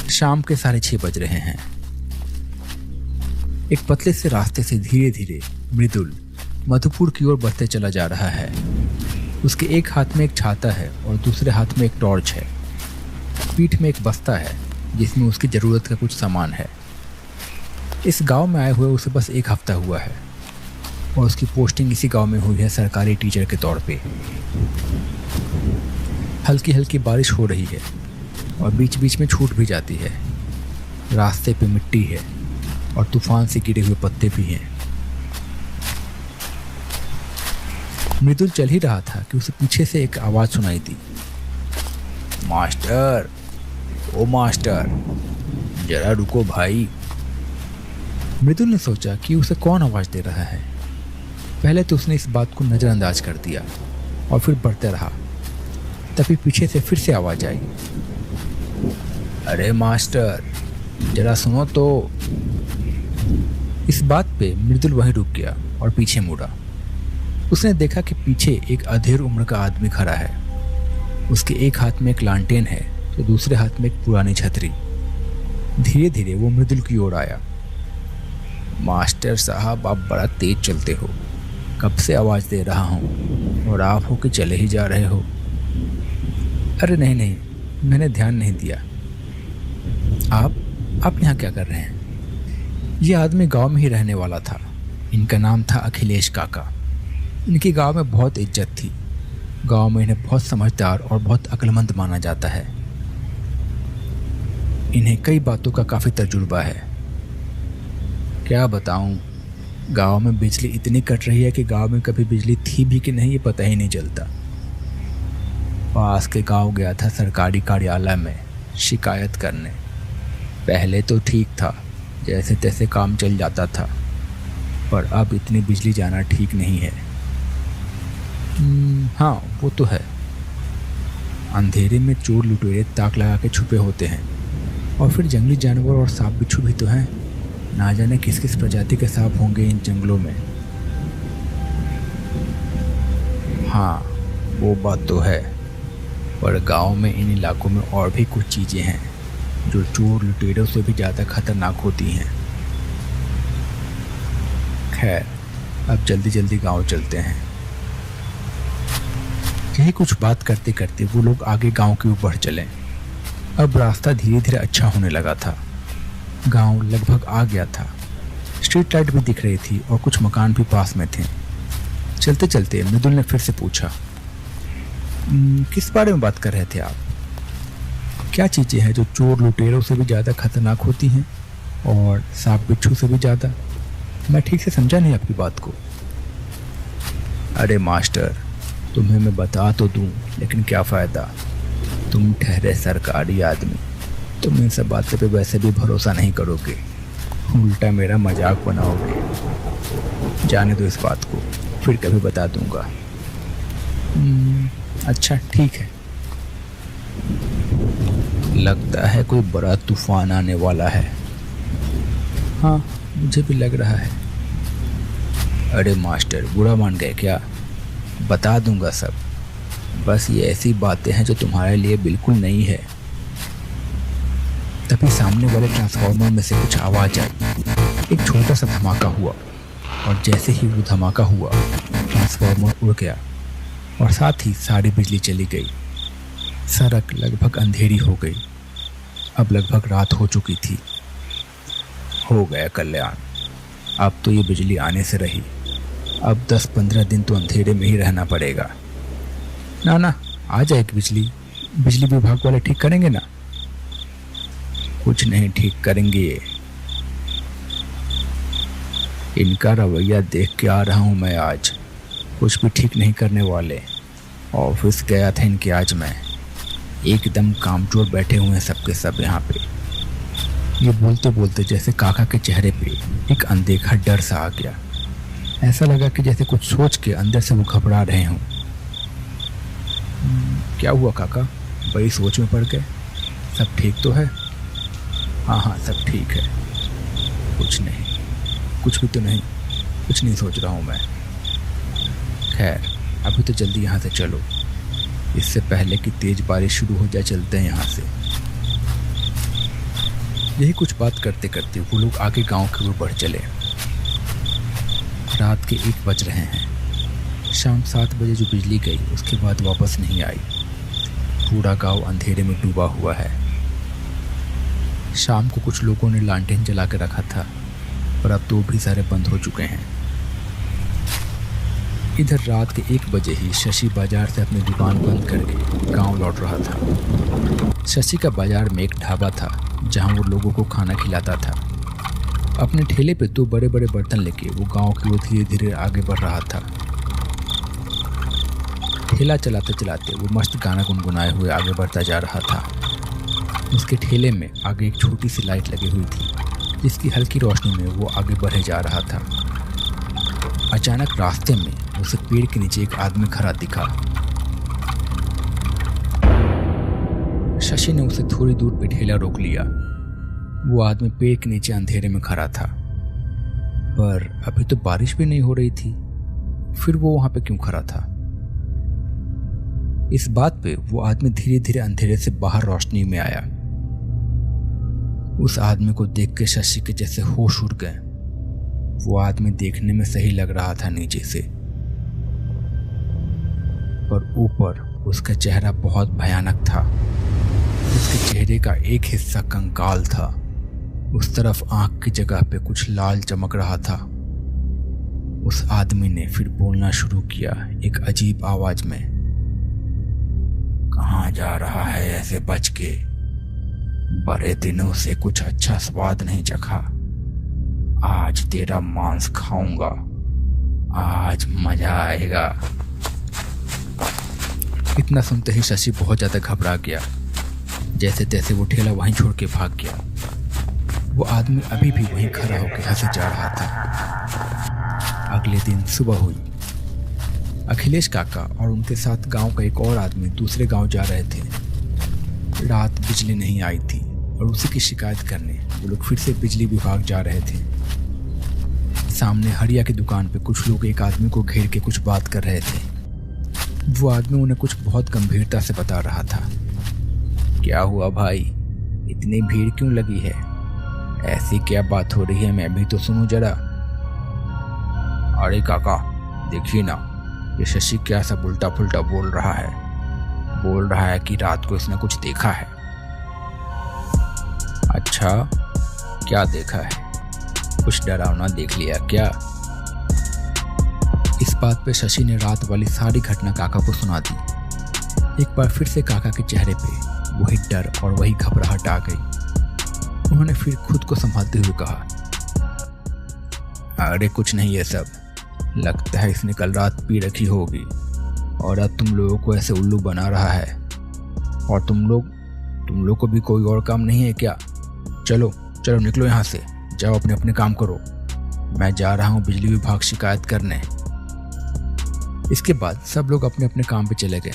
शाम के 6:30 बज रहे हैं। एक पतले से रास्ते से धीरे धीरे मृदुल मधुपुर की ओर बढ़ते चला जा रहा है। उसके एक हाथ में एक छाता है और दूसरे हाथ में एक टॉर्च है। पीठ में एक बस्ता है जिसमें उसकी ज़रूरत का कुछ सामान है। इस गांव में आए हुए उसे बस 1 हफ्ता हुआ है और उसकी पोस्टिंग इसी गांव में हुई है सरकारी टीचर के तौर पे। हल्की हल्की बारिश हो रही है और बीच बीच में छूट भी जाती है। रास्ते पे मिट्टी है और तूफान से गिरे हुए पत्ते भी हैं। मृदुल चल ही रहा था कि उसे पीछे से एक आवाज़ सुनाई दी। मास्टर, ओ मास्टर, जरा रुको भाई। मृदुल ने सोचा कि उसे कौन आवाज़ दे रहा है। पहले तो उसने इस बात को नज़रअंदाज कर दिया और फिर बढ़ते रहा। तभी पीछे से फिर से आवाज़ आई। अरे मास्टर, जरा सुनो तो। इस बात पे मृदुल वहीं रुक गया और पीछे मुड़ा। उसने देखा कि पीछे एक अधेड़ उम्र का आदमी खड़ा है। उसके एक हाथ में एक लालटेन है तो दूसरे हाथ में एक पुरानी छतरी। धीरे धीरे वो मृदुल की ओर आया। मास्टर साहब, आप बड़ा तेज चलते हो। कब से आवाज़ दे रहा हूँ और आप हो कि चले ही जा रहे हो। अरे नहीं नहीं, मैंने ध्यान नहीं दिया। आप यहाँ क्या कर रहे हैं? ये आदमी गांव में ही रहने वाला था। इनका नाम था अखिलेश काका। इनकी गांव में बहुत इज्जत थी। गांव में इन्हें बहुत समझदार और बहुत अक्लमंद माना जाता है। इन्हें कई बातों का काफ़ी तजुर्बा है। क्या बताऊं, गांव में बिजली इतनी कट रही है कि गांव में कभी बिजली थी भी कि नहीं ये पता ही नहीं चलता। पास के गांव गया था सरकारी कार्यालय में शिकायत करने। पहले तो ठीक था, जैसे तैसे काम चल जाता था, पर अब इतनी बिजली जाना ठीक नहीं है। हाँ, वो तो है। अंधेरे में चोर लुटेरे ताक लगा के छुपे होते हैं और फिर जंगली जानवर और सांप बिच्छू भी तो हैं। ना जाने किस किस प्रजाति के सांप होंगे इन जंगलों में। हाँ, वो बात तो है, पर गांव में इन इलाकों में और भी कुछ चीज़ें हैं जो चोर लुटेरों से भी ज़्यादा खतरनाक होती हैं। खैर, अब जल्दी जल्दी गांव चलते हैं। यही कुछ बात करते करते वो लोग आगे गांव की ओर बढ़ चले। अब रास्ता धीरे धीरे अच्छा होने लगा था। गांव लगभग आ गया था। स्ट्रीट लाइट भी दिख रही थी और कुछ मकान भी पास में थे। चलते चलते मृदुल ने फिर से पूछा, किस बारे में बात कर रहे थे आप? क्या चीज़ें हैं जो चोर लुटेरों से भी ज़्यादा खतरनाक होती हैं और सांप बिच्छू से भी ज़्यादा? मैं ठीक से समझा नहीं आपकी बात को। अरे मास्टर, तुम्हें मैं बता तो दूं, लेकिन क्या फ़ायदा। तुम ठहरे सरकारी आदमी, तुम इन सब बातों पे वैसे भी भरोसा नहीं करोगे, उल्टा मेरा मजाक बनाओगे। जाने दो इस बात को, फिर कभी बता दूंगा। अच्छा ठीक है। लगता है कोई बड़ा तूफान आने वाला है। हाँ, मुझे भी लग रहा है। अरे मास्टर, बुरा मान गए क्या? बता दूंगा सब। बस ये ऐसी बातें हैं जो तुम्हारे लिए बिल्कुल नई है। तभी सामने वाले ट्रांसफार्मर में से कुछ आवाज़ आई। एक छोटा सा धमाका हुआ और जैसे ही वो धमाका हुआ, ट्रांसफार्मर उड़ गया और साथ ही सारी बिजली चली गई। सड़क लगभग अंधेरी हो गई। अब लगभग रात हो चुकी थी। हो गया कल्याण। अब तो ये बिजली आने से रही। अब 10-15 दिन तो अंधेरे में ही रहना पड़ेगा। ना, आ जाएगी बिजली। बिजली विभाग वाले ठीक करेंगे ना? कुछ नहीं ठीक करेंगे ये। इनका रवैया देख के आ रहा हूँ मैं आज। कुछ भी ठीक नहीं करने वाले। ऑफिस गया था इनके आज मैं। एकदम कामचोर बैठे हुए हैं सबके सब यहाँ पे। ये बोलते बोलते जैसे काका के चेहरे पे एक अनदेखा डर सा आ गया। ऐसा लगा कि जैसे कुछ सोच के अंदर से वो घबरा रहे हों। क्या हुआ काका, बड़ी सोच में पड़ गए? सब ठीक तो है? हाँ, सब ठीक है। कुछ नहीं, कुछ भी तो नहीं, कुछ नहीं सोच रहा हूँ मैं। खैर, अभी तो जल्दी यहाँ से चलो, इससे पहले कि तेज बारिश शुरू हो जाए। चलते हैं यहाँ से। यही कुछ बात करते करते वो लोग आगे गांव की ओर बढ़ चले। रात के 1 बज रहे हैं। शाम 7 बजे जो बिजली गई उसके बाद वापस नहीं आई। पूरा गांव अंधेरे में डूबा हुआ है। शाम को कुछ लोगों ने लालटेन जला के रखा था, पर अब तो भी सारे बंद हो चुके हैं। इधर रात के 1 बजे ही शशि बाजार से अपनी दुकान बंद करके गांव लौट रहा था। शशि का बाजार में एक ढाबा था जहां वो लोगों को खाना खिलाता था। अपने ठेले पे 2 बड़े बड़े बर्तन लेके वो गांव की ओर धीरे धीरे आगे बढ़ रहा था। ठेला चलाते चलाते वो मस्त गाना गुनगुनाए हुए आगे बढ़ता जा रहा था। उसके ठेले में आगे एक छोटी सी लाइट लगी हुई थी, जिसकी हल्की रोशनी में वो आगे बढ़े जा रहा था। अचानक रास्ते में उसे पेड़ के नीचे एक आदमी खड़ा दिखा। शशि ने उसे थोड़ी दूर पे ठेला रोक लिया। वो आदमी पेड़ के नीचे अंधेरे में खड़ा था, पर अभी तो बारिश भी नहीं हो रही थी, फिर वो वहां पे क्यों खड़ा था? इस बात पे वो आदमी धीरे धीरे अंधेरे से बाहर रोशनी में आया। उस आदमी को देख के शशि के जैसे होश उड़ गए। वो आदमी देखने में सही लग रहा था नीचे से, पर ऊपर उसका चेहरा बहुत भयानक था। उसके चेहरे का एक हिस्सा कंकाल था। उस तरफ आंख की जगह पे कुछ लाल चमक रहा था। उस आदमी ने फिर बोलना शुरू किया एक अजीब आवाज में, कहाँ जा रहा है ऐसे बच के? बड़े दिनों से कुछ अच्छा स्वाद नहीं चखा। आज तेरा मांस खाऊंगा, आज मजा आएगा। इतना सुनते ही शशि बहुत ज्यादा घबरा गया। जैसे तैसे वो ठेला वहीं छोड़ के भाग गया। वो आदमी अभी भी वहीं खड़ा होकर हंसे जा रहा था। अगले दिन सुबह हुई। अखिलेश काका और उनके साथ गांव का एक और आदमी दूसरे गांव जा रहे थे। रात बिजली नहीं आई थी और उसी की शिकायत करने वो लोग फिर से बिजली विभाग जा रहे थे। सामने हरिया की दुकान पे कुछ लोग एक आदमी को घेर के कुछ बात कर रहे थे। वो आदमी उन्हें कुछ बहुत गंभीरता से बता रहा था। क्या हुआ भाई, इतनी भीड़ क्यों लगी है? ऐसी क्या बात हो रही है, मैं भी तो सुनूं जरा। अरे काका देखिए ना, ये शशि क्या सब उल्टा पुल्टा बोल रहा है। बोल रहा है कि रात को इसने कुछ देखा है। अच्छा, क्या देखा है? कुछ डरावना देख लिया क्या? इस बात पे शशि ने रात वाली सारी घटना काका को सुना दी। एक बार फिर से काका के चेहरे पे वही डर और वही घबराहट आ गई। उन्होंने फिर खुद को संभालते हुए कहा, अरे कुछ नहीं, ये सब लगता है इसने कल रात पी रखी होगी और अब तुम लोगों को ऐसे उल्लू बना रहा है। और तुम लोग को भी कोई और काम नहीं है क्या? चलो चलो निकलो यहाँ से, जाओ अपने अपने काम करो। मैं जा रहा हूँ बिजली विभाग शिकायत करने। इसके बाद सब लोग अपने अपने काम पे चले गए।